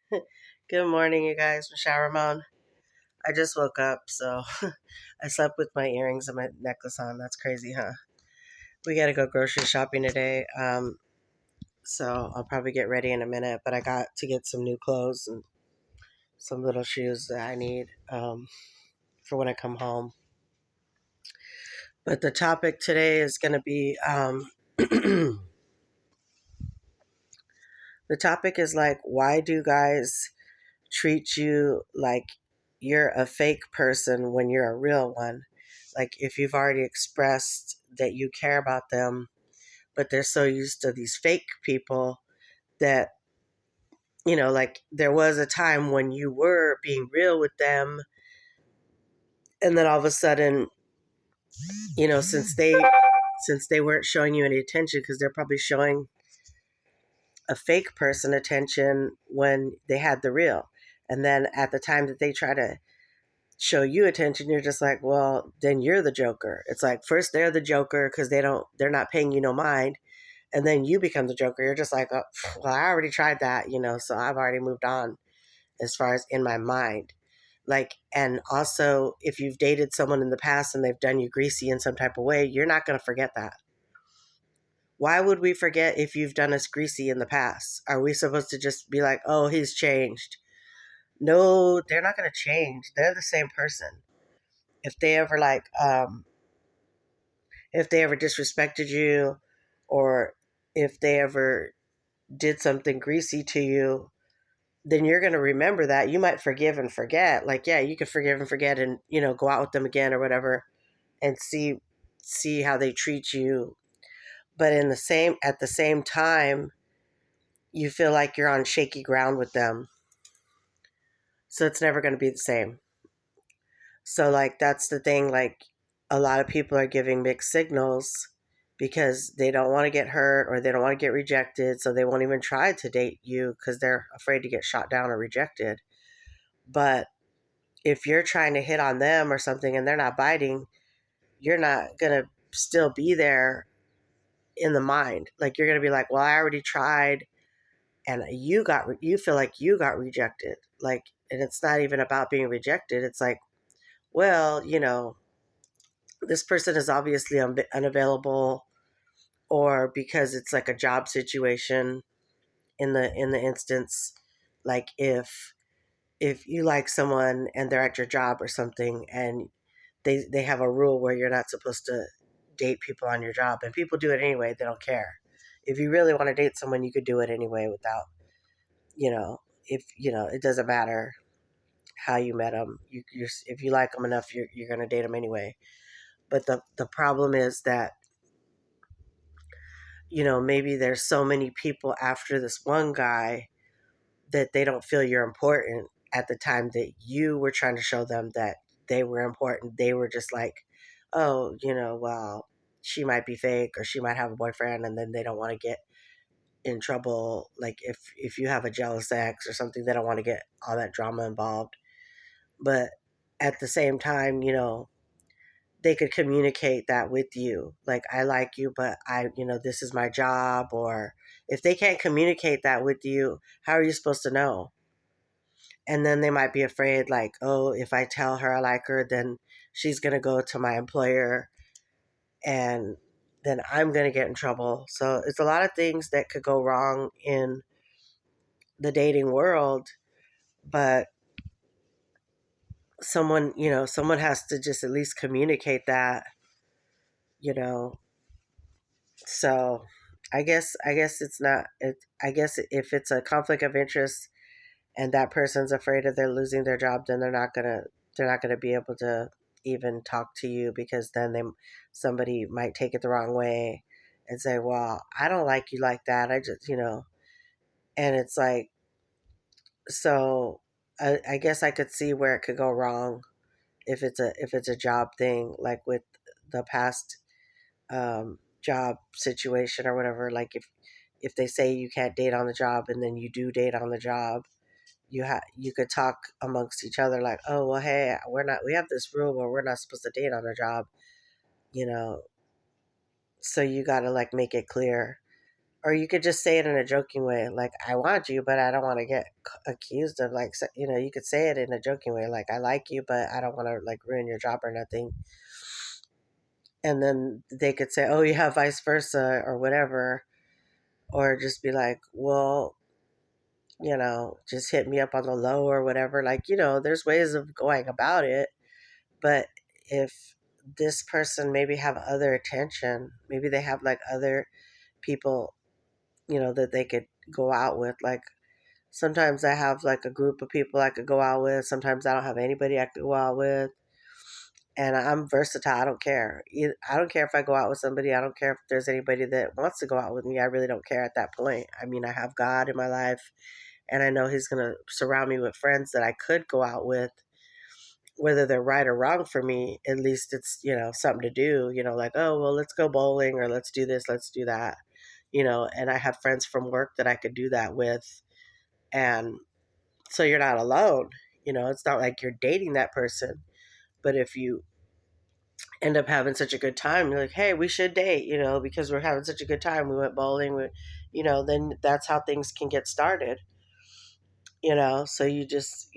Good morning, you guys. Michelle Ramon. I just woke up, so I slept with my earrings and my necklace on. That's crazy, huh? We gotta go grocery shopping today, so I'll probably get ready in a minute. But I got to get some new clothes and some little shoes that I need for when I come home. But the topic today is gonna be the topic is like, why do guys treat you like you're a fake person when you're a real one? Like if you've already expressed that you care about them, but they're so used to these fake people that, like there was a time when you were being real with them, and then all of a sudden, since they weren't showing you any attention because they're probably showing a fake person attention when they had the real. And then at the time that they try to show you attention, you're just like, well, then you're the joker. It's like first they're the joker because they're not paying you no mind, and then you become the joker. You're just like, oh, well, I already tried that, so I've already moved on as far as in my mind. Like, and also if you've dated someone in the past and they've done you greasy in some type of way, you're not going to forget that. Why would we forget if you've done us greasy in the past? Are we supposed to just be like, oh, he's changed? No, they're not going to change. They're the same person. If they ever if they ever disrespected you, or if they ever did something greasy to you, then you're going to remember that. You might forgive and forget. Like, yeah, you could forgive and forget and, go out with them again or whatever and see how they treat you. But at the same time, you feel like you're on shaky ground with them. So it's never going to be the same. So like that's the thing, like a lot of people are giving mixed signals because they don't want to get hurt or they don't want to get rejected, so they won't even try to date you because they're afraid to get shot down or rejected. But if you're trying to hit on them or something and they're not biting, you're not going to still be there in the mind. Like you're going to be like, "Well, I already tried and you feel like you got rejected." Like, and it's not even about being rejected. It's like, well, this person is obviously unavailable, or because it's like a job situation in the instance, like if you like someone and they're at your job or something, and they have a rule where you're not supposed to date people on your job, and people do it anyway. They don't care. If you really want to date someone, you could do it anyway without, if it doesn't matter how you met them. If you like them enough, you're gonna date them anyway. But the problem is that, maybe there's so many people after this one guy that they don't feel you're important at the time that you were trying to show them that they were important. They were just like, oh, well, she might be fake or she might have a boyfriend, and then they don't want to get in trouble. Like if you have a jealous ex or something, they don't want to get all that drama involved. But at the same time, they could communicate that with you. Like, I like you, but this is my job. Or if they can't communicate that with you, how are you supposed to know? And then they might be afraid, like, oh, if I tell her I like her, then she's going to go to my employer and then I'm going to get in trouble. So it's a lot of things that could go wrong in the dating world, but someone has to just at least communicate that, you know. So I guess it's not I guess if it's a conflict of interest and that person's afraid of they're losing their job, then they're not gonna be able to even talk to you, because then somebody might take it the wrong way and say, well, I don't like you like that. I just, and it's like, so I guess I could see where it could go wrong if it's a job thing, like with the past job situation or whatever. Like if they say you can't date on the job and then you do date on the job, you could talk amongst each other like, oh, well, hey, we have this rule where we're not supposed to date on the job, you know. So you got to like make it clear. Or you could just say it in a joking way, like, I want you, but I don't want to get accused of, like, you could say it in a joking way, like, I like you, but I don't want to, like, ruin your job or nothing. And then they could say, oh, yeah, vice versa, or whatever. Or just be like, well, just hit me up on the low or whatever. Like, there's ways of going about it. But if this person maybe have other attention, maybe they have like other people, that they could go out with. Like, sometimes I have like a group of people I could go out with. Sometimes I don't have anybody I could go out with. And I'm versatile. I don't care. I don't care if I go out with somebody. I don't care if there's anybody that wants to go out with me. I really don't care at that point. I mean, I have God in my life, and I know He's going to surround me with friends that I could go out with, whether they're right or wrong for me. At least it's, something to do, like, oh, well, let's go bowling, or let's do this, let's do that, and I have friends from work that I could do that with. And so you're not alone. It's not like you're dating that person. But if you end up having such a good time, you're like, hey, we should date, because we're having such a good time. We went bowling, then that's how things can get started, So you just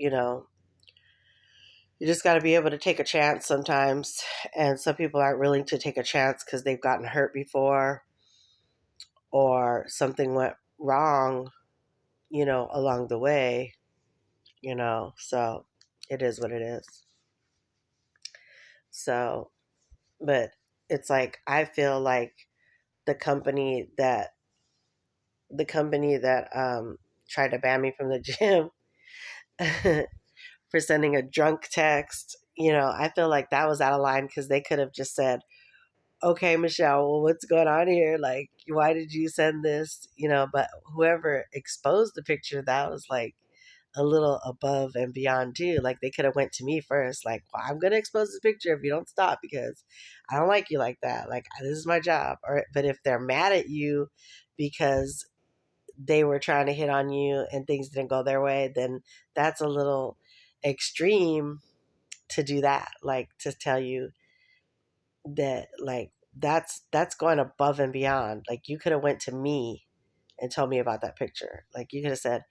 got to be able to take a chance sometimes. And some people aren't willing to take a chance because they've gotten hurt before, or something went wrong, along the way, so it is what it is. So, but it's like, I feel like the company that tried to ban me from the gym for sending a drunk text, I feel like that was out of line, because they could have just said, okay, Michelle, well, what's going on here? Like, why did you send this? But whoever exposed the picture, that was like a little above and beyond too. Like, they could have went to me first, like, well, I'm going to expose this picture if you don't stop, because I don't like you like that. Like, this is my job. But if they're mad at you because they were trying to hit on you and things didn't go their way, then that's a little extreme to do that. Like, to tell you that, like, that's going above and beyond. Like, you could have went to me and told me about that picture. Like, you could have said,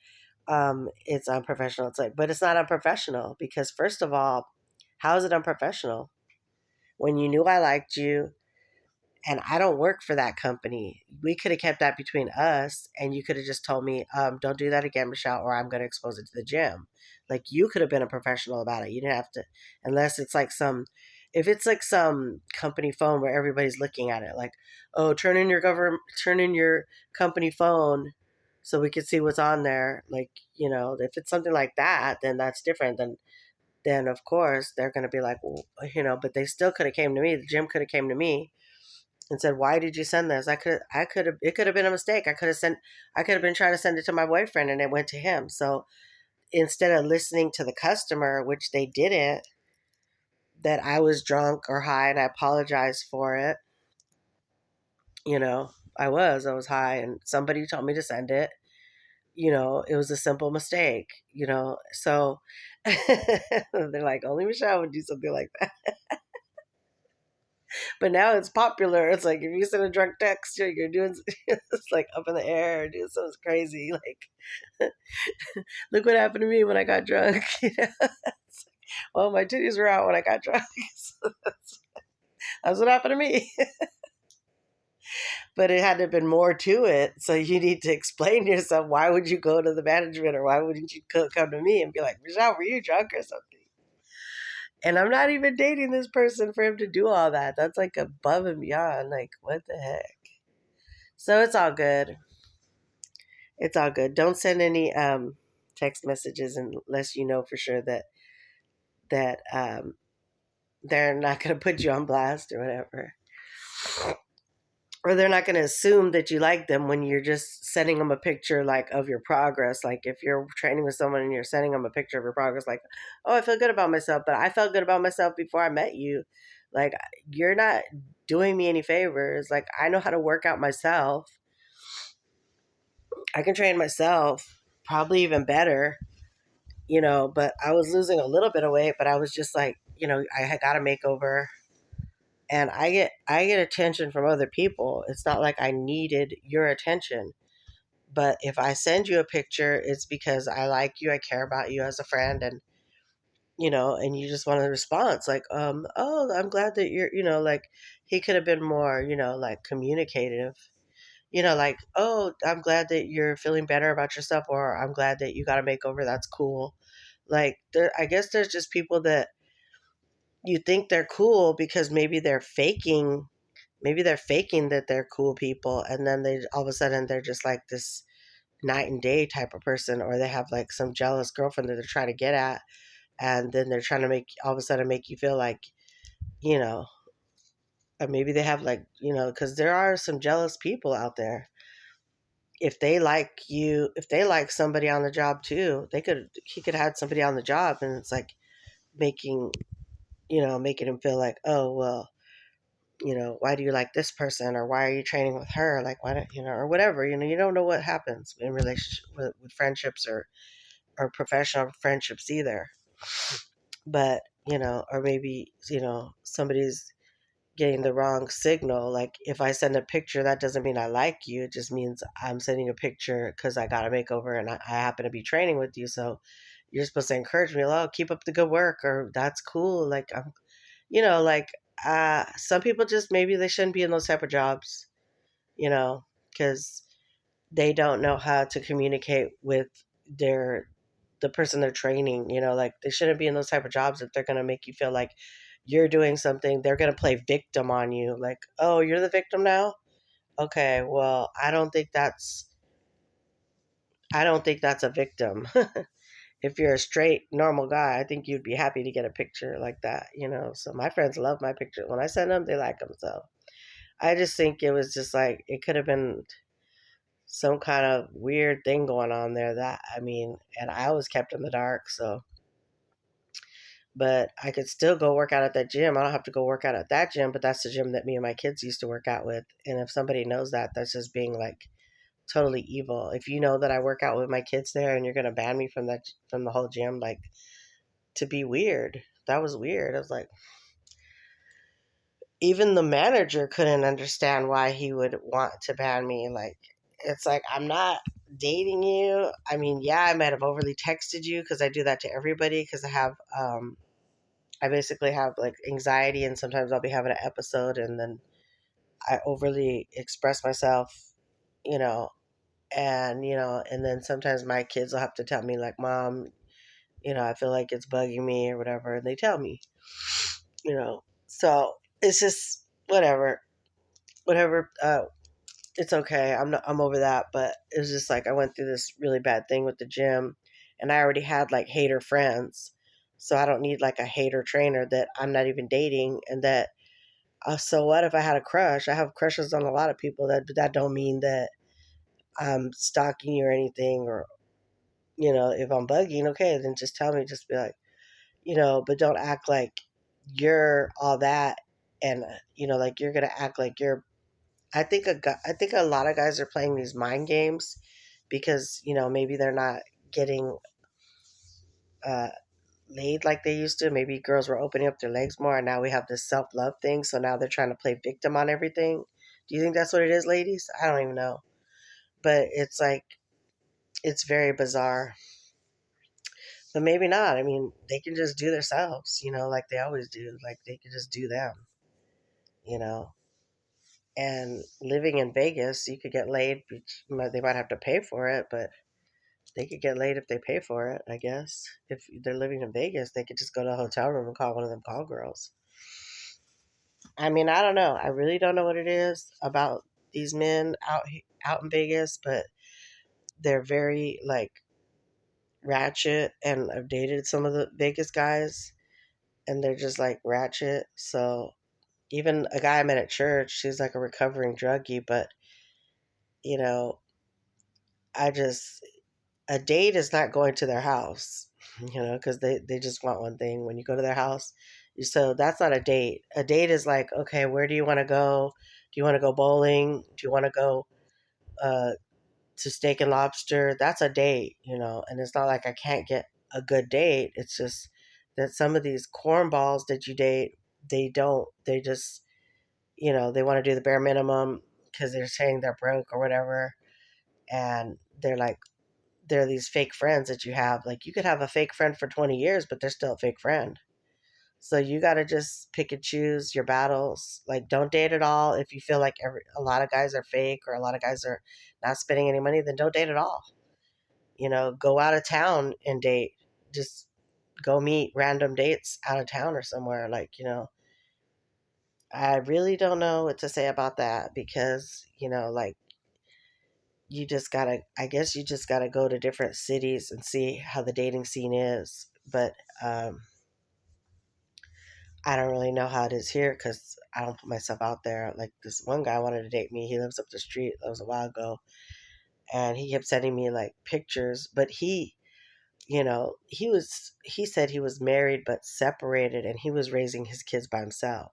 it's unprofessional. It's like, but it's not unprofessional, because first of all, how is it unprofessional when you knew I liked you? And I don't work for that company. We could have kept that between us, and you could have just told me, don't do that again, Michelle, or I'm going to expose it to the gym. Like, you could have been a professional about it. You didn't have to, unless it's like if it's like some company phone where everybody's looking at it, like, oh, turn in your company phone so we can see what's on there. Like, if it's something like that, then that's different. Then of course they're going to be like, well, but they still could have came to me. The gym could have came to me and said, why did you send this? It could have been a mistake. I could have been trying to send it to my boyfriend and it went to him. So instead of listening to the customer, which they didn't, that I was drunk or high, and I apologized for it. I was high, and somebody told me to send it. It was a simple mistake, so they're like, only Michelle would do something like that. But now it's popular. It's like, if you send a drunk text, you're doing it's like up in the air, doing something crazy. Like, look what happened to me when I got drunk. Well, my titties were out when I got drunk. So that's what happened to me. But it had to have been more to it. So you need to explain yourself. Why would you go to the management, or why wouldn't you come to me and be like, Michelle, were you drunk or something? And I'm not even dating this person for him to do all that. That's like above and beyond. Like, what the heck? So it's all good. It's all good. Don't send any text messages unless you know for sure that they're not going to put you on blast or whatever. Or they're not going to assume that you like them when you're just sending them a picture, like, of your progress. Like, if you're training with someone and you're sending them a picture of your progress, like, oh, I feel good about myself, but I felt good about myself before I met you. Like, you're not doing me any favors. Like, I know how to work out myself. I can train myself, probably even better, but I was losing a little bit of weight, but I was just like, I had got a makeover, And I get attention from other people. It's not like I needed your attention. But if I send you a picture, it's because I like you, I care about you as a friend, and and you just want a response like, oh, I'm glad that you're, like he could have been more, like communicative. Like, oh, I'm glad that you're feeling better about yourself, or I'm glad that you got a makeover. That's cool. Like, I guess there's just people that you think they're cool because maybe they're faking that they're cool people, and then they all of a sudden they're just like this night and day type of person, or they have like some jealous girlfriend that they're trying to get at, and then they're trying to make all of a sudden make you feel like, you know, or maybe they have like, because there are some jealous people out there. If they like somebody on the job too, he could have had somebody on the job, and it's like making, making him feel like, oh, well, why do you like this person, or why are you training with her? Like, why don't, or whatever, you don't know what happens in relationship with friendships or professional friendships either. But, or maybe, somebody's getting the wrong signal. Like, if I send a picture, that doesn't mean I like you. It just means I'm sending a picture because I got a makeover and I happen to be training with you. So you're supposed to encourage me, oh, keep up the good work, or that's cool. Like, like, some people just maybe they shouldn't be in those type of jobs, because they don't know how to communicate with their the person they're training. Like, they shouldn't be in those type of jobs if they're going to make you feel like you're doing something. They're going to play victim on you, like, oh, you're the victim now. Okay, well, I don't think that's a victim. If you're a straight normal guy, I think you'd be happy to get a picture like that. So my friends love my picture. When I send them, they like them. So I just think it was just like it could have been some kind of weird thing going on there, that I mean, and I was kept in the dark. So, but I could still go work out at that gym. I don't have to go work out at that gym, but that's the gym that me and my kids used to work out with. And if somebody knows that, that's just being like totally evil. If you know that I work out with my kids there and you're going to ban me from the whole gym, like, to be weird. That was weird. I was like, even the manager couldn't understand why he would want to ban me. Like, it's like, I'm not dating you. I mean, yeah, I might have overly texted you because I do that to everybody, because I basically have like anxiety, and sometimes I'll be having an episode and then I overly express myself, you know, and then sometimes my kids will have to tell me, like, Mom, I feel like it's bugging me or whatever. And they tell me, so it's just whatever, whatever. It's okay. I'm over that. But it was just like I went through this really bad thing with the gym, and I already had like hater friends, so I don't need like a hater trainer that I'm not even dating. And that, so what if I had a crush? I have crushes on a lot of people. That don't mean that I'm stalking you or anything. Or, if I'm bugging, okay, then just tell me. Just be like, but don't act like you're all that, and like you're gonna act like you're. I think a lot of guys are playing these mind games because maybe they're not getting uh, laid like they used to. Maybe girls were opening up their legs more, and now we have this self love thing. So now they're trying to play victim on everything. Do you think that's what it is, ladies? I don't even know, but it's like it's very bizarre. But maybe not. I mean, they can just do themselves, like they always do. Like they can just do them, you know. And living in Vegas, you could get laid. They might have to pay for it, but they could get laid if they pay for it, I guess. If they're living in Vegas, they could just go to a hotel room and call one of them call girls. I mean, I don't know. I really don't know what it is about these men out in Vegas, but they're very like ratchet, and I've dated some of the Vegas guys, and they're just like ratchet. So even a guy I met at church, he's like a recovering druggie, but you know, I just a date is not going to their house, because they just want one thing when you go to their house. So that's not a date. A date is like, okay, where do you want to go? Do you want to go bowling? Do you want to go uh, to Steak and Lobster? That's a date. And it's not like I can't get a good date. It's just that some of these cornballs that you date, they don't. They just they want to do the bare minimum because they're saying they're broke or whatever. And they're these fake friends that you have. Like, you could have a fake friend for 20 years, but they're still a fake friend. So you got to just pick and choose your battles. Like, don't date at all. If you feel like a lot of guys are fake or a lot of guys are not spending any money, then don't date at all. Go out of town and date. Just go meet random dates out of town or somewhere. Like, I really don't know what to say about that because, like, I guess you just gotta go to different cities and see how the dating scene is. But I don't really know how it is here because I don't put myself out there. Like, this one guy wanted to date me. He lives up the street. That was a while ago. And he kept sending me like pictures, but he said he was married but separated and he was raising his kids by himself.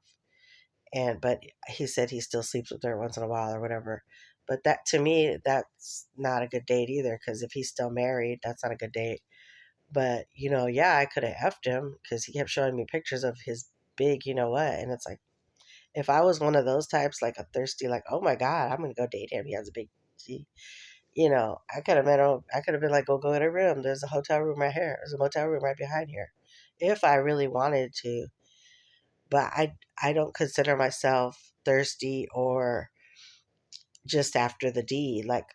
But he said he still sleeps with her once in a while or whatever. But that, to me, that's not a good date either, because if he's still married, that's not a good date. But, yeah, I could have effed him because he kept showing me pictures of his big, what. And it's like, if I was one of those types, like a thirsty, like, oh my God, I'm going to go date him. He has a big, G. I could have met him. I could have been like, go in a room. There's a hotel room right here. There's a motel room right behind here. If I really wanted to. But I don't consider myself thirsty or just after the D. Like,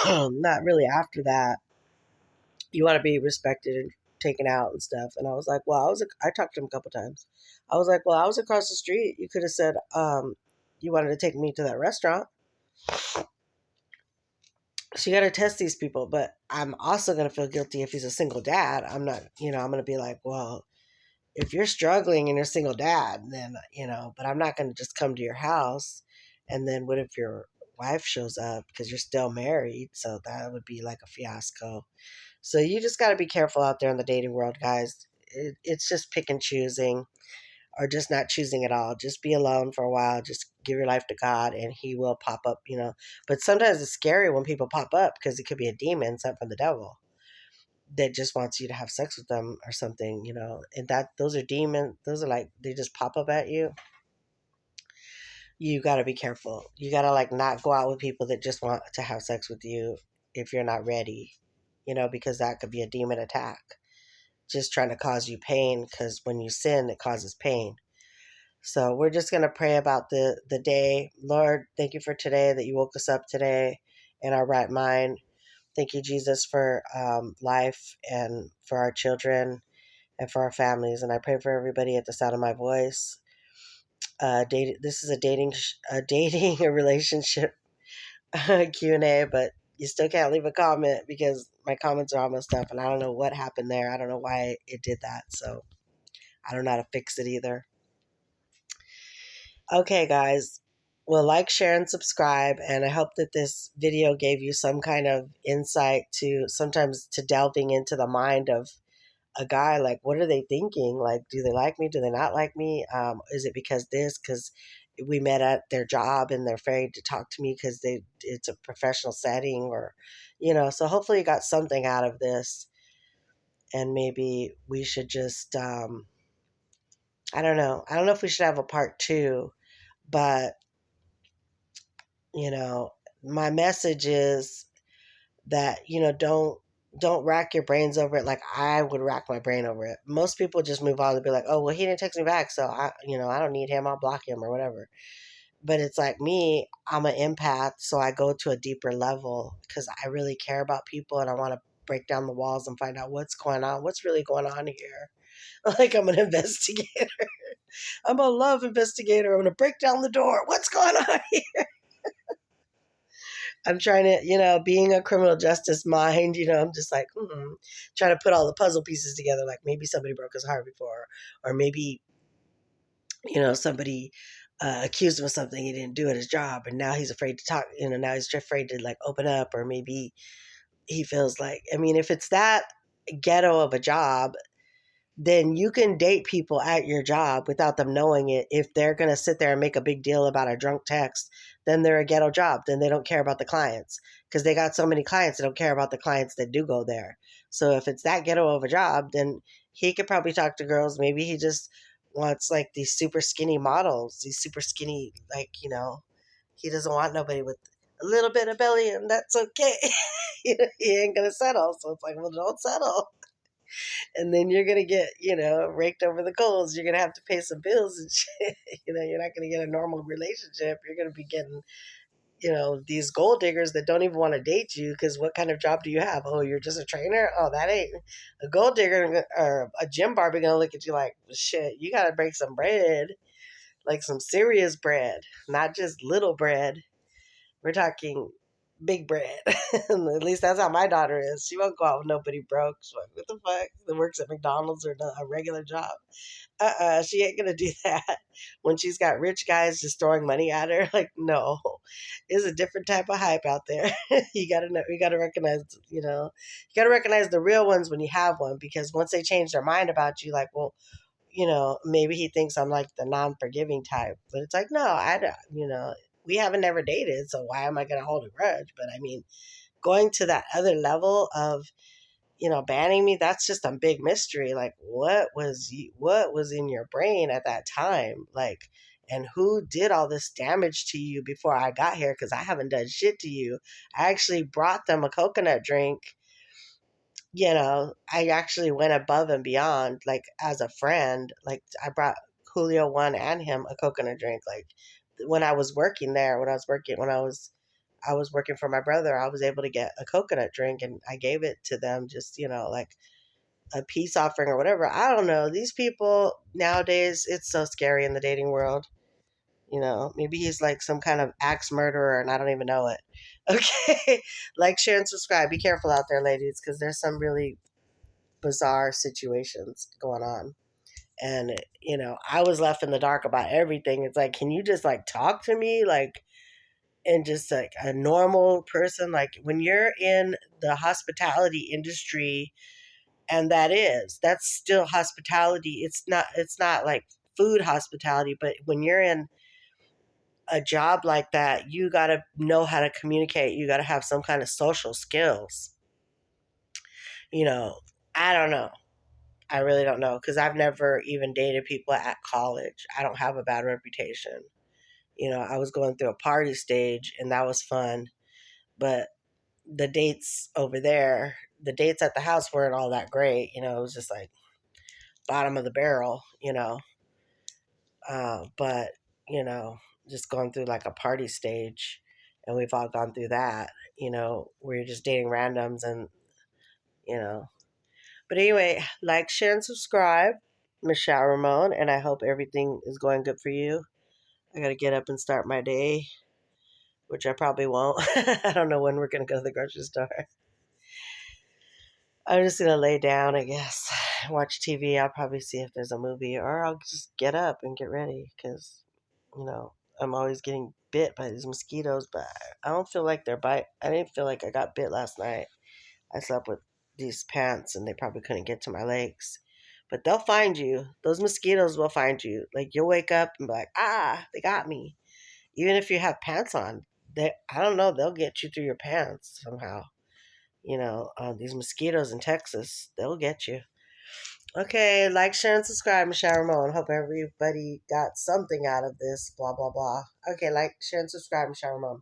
not really after that. You want to be respected and taken out and stuff. And I was like, well, I talked to him a couple times. I was like, well, I was across the street. You could have said, you wanted to take me to that restaurant. So you got to test these people. But I'm also going to feel guilty if he's a single dad. I'm not, I'm going to be like, well, if you're struggling and you're a single dad, then, but I'm not going to just come to your house. And then what if your wife shows up because you're still married? So that would be like a fiasco. So you just got to be careful out there in the dating world, guys. It's just pick and choosing or just not choosing at all. Just be alone for a while. Just give your life to God and he will pop up. But sometimes it's scary when people pop up because it could be a demon sent from the devil that just wants you to have sex with them or something. And those are demons. Those are like, they just pop up at you. You got to be careful. You got to like not go out with people that just want to have sex with you if you're not ready, because that could be a demon attack. Just trying to cause you pain, because when you sin, it causes pain. So we're just going to pray about the day. Lord, thank you for today, that you woke us up today in our right mind. Thank you, Jesus, for life and for our children and for our families. And I pray for everybody at the sound of my voice. This is a relationship Q&A, but you still can't leave a comment because my comments are almost up and I don't know what happened there. I don't know why it did that. So I don't know how to fix it either. Okay, guys. Well, like, share, and subscribe. And I hope that this video gave you some kind of insight to sometimes to delving into the mind of a guy. Like, what are they thinking? Like, do they like me? Do they not like me? Is it because we met at their job and they're afraid to talk to me because it's a professional setting, or, so hopefully you got something out of this. And maybe we should just, I don't know. I don't know if we should have a part 2, but, my message is that, don't rack your brains over it like I would rack my brain over it. Most people just move on and be like, oh, well, he didn't text me back, so I don't need him. I'll block him or whatever. But it's like me, I'm an empath, so I go to a deeper level because I really care about people and I want to break down the walls and find out what's going on, what's really going on here. Like, I'm an investigator. I'm a love investigator. I'm going to break down the door. What's going on here? I'm trying to, being a criminal justice mind, I'm just like, trying to put all the puzzle pieces together. Like, maybe somebody broke his heart before, or maybe, somebody accused him of something he didn't do at his job, and now he's afraid to talk. Now he's just afraid to like open up, or maybe he feels like, if it's that ghetto of a job, then you can date people at your job without them knowing it. If they're going to sit there and make a big deal about a drunk text, then they're a ghetto job. Then they don't care about the clients because they got so many clients that don't care about the clients that do go there. So if it's that ghetto of a job, then He could probably talk to girls. Maybe he just wants like these super skinny models, these super skinny, like, he doesn't want nobody with a little bit of belly, and that's okay. He ain't gonna settle. So it's like, well, don't settle. And then you're gonna get, raked over the coals. You're gonna have to pay some bills and shit. You're not gonna get a normal relationship. You're gonna be getting, these gold diggers that don't even want to date you because what kind of job do you have? Oh, you're just a trainer? Oh, that ain't a gold digger or a gym barbie gonna look at you like, shit, you gotta break some bread, like some serious bread, not just little bread. We're talking big bread. At least that's how my daughter is. She won't go out with nobody broke. She's like, what the fuck? That works at McDonald's or a regular job. She ain't gonna do that when she's got rich guys just throwing money at her. Like, no, there's a different type of hype out there. You gotta know, you gotta recognize, you gotta recognize the real ones when you have one, because once they change their mind about you, like, well, maybe he thinks I'm like the non-forgiving type, but it's like, no, I don't, we haven't ever dated, so why am I gonna hold a grudge? But I mean, going to that other level of banning me, that's just a big mystery. Like, what was in your brain at that time? Like, and who did all this damage to you before I got here? Because I haven't done shit to you. I actually brought them a coconut drink. I actually went above and beyond, like, as a friend. Like, I brought Julio one and him a coconut drink. Like, when I was working there, when I was working for my brother, I was able to get a coconut drink and I gave it to them, just, like a peace offering or whatever. I don't know. These people nowadays, it's so scary in the dating world. Maybe he's like some kind of axe murderer and I don't even know it. Okay. Like, share, and subscribe. Be careful out there, ladies, because there's some really bizarre situations going on. And, I was left in the dark about everything. It's like, can you just like talk to me? Like, and just like a normal person, like when you're in the hospitality industry, and that's still hospitality. It's not like food hospitality, but when you're in a job like that, you got to know how to communicate. You got to have some kind of social skills. You know, I don't know. I really don't know, because I've never even dated people at college. I don't have a bad reputation. I was going through a party stage and that was fun, but the dates over there, the dates at the house weren't all that great. It was just like bottom of the barrel, but, you know, just going through like a party stage, and we've all gone through that, where you're just dating randoms and, you know. But anyway, like, share, and subscribe. Michelle Ramon, and I hope everything is going good for you. I got to get up and start my day, which I probably won't. I don't know when we're going to go to the grocery store. I'm just gonna lay down, I guess, watch TV. I'll probably see if there's a movie, or I'll just get up and get ready because, I'm always getting bit by these mosquitoes. But I don't feel like they're bite. I didn't feel like I got bit last night. I slept with these pants, and they probably couldn't get to my legs. But they'll find you. Those mosquitoes will find you. Like, you'll wake up and be like, they got me. Even if you have pants on, I don't know, they'll get you through your pants somehow. These mosquitoes in Texas, they'll get you. Okay, like, share, and subscribe, Michelle Ramon. Hope everybody got something out of this, blah, blah, blah. Okay, like, share, and subscribe, Michelle Ramon.